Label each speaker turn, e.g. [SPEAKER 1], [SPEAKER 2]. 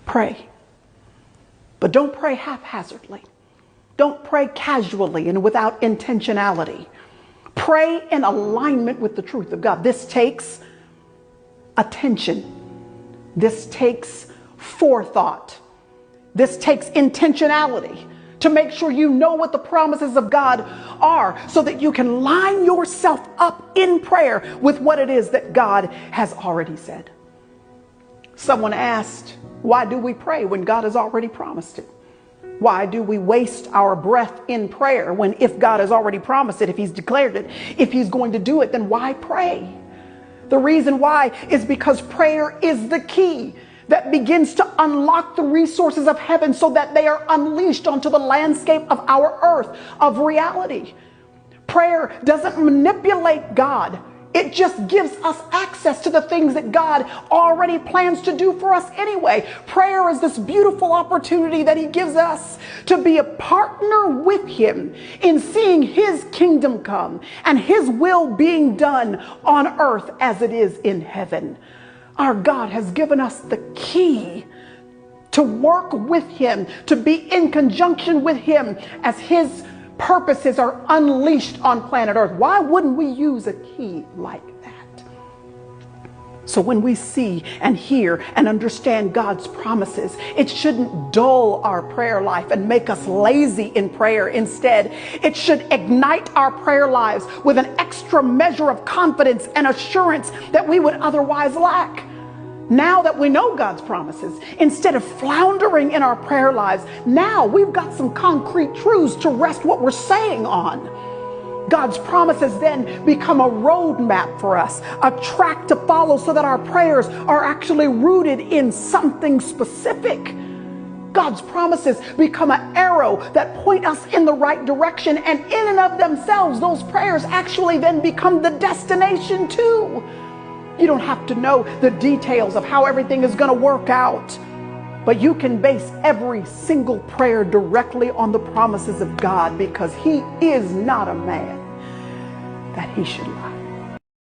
[SPEAKER 1] Pray. But don't pray haphazardly. Don't pray casually and without intentionality. Pray in alignment with the truth of God. This takes attention. This takes forethought. This takes intentionality to make sure you know what the promises of God are so that you can line yourself up in prayer with what it is that God has already said. Someone asked, why do we pray when God has already promised it? Why do we waste our breath in prayer when if God has already promised it, if he's declared it, if he's going to do it, then why pray? The reason why is because prayer is the key that begins to unlock the resources of heaven so that they are unleashed onto the landscape of our earth of reality. Prayer doesn't manipulate God. It just gives us access to the things that God already plans to do for us anyway. Prayer is this beautiful opportunity that he gives us to be a partner with him in seeing his kingdom come and his will being done on earth as it is in heaven. Our God has given us the key to work with him, to be in conjunction with him as his purposes are unleashed on planet Earth. Why wouldn't we use a key like that? So when we see and hear and understand God's promises, it shouldn't dull our prayer life and make us lazy in prayer. Instead, it should ignite our prayer lives with an extra measure of confidence and assurance that we would otherwise lack. Now that we know God's promises, instead of floundering in our prayer lives, now we've got some concrete truths to rest what we're saying on. God's promises then become a roadmap for us, a track to follow so that our prayers are actually rooted in something specific. God's promises become an arrow that point us in the right direction, and in and of themselves, those prayers actually then become the destination too. You don't have to know the details of how everything is going to work out, but you can base every single prayer directly on the promises of God, because he is not a man that he should lie.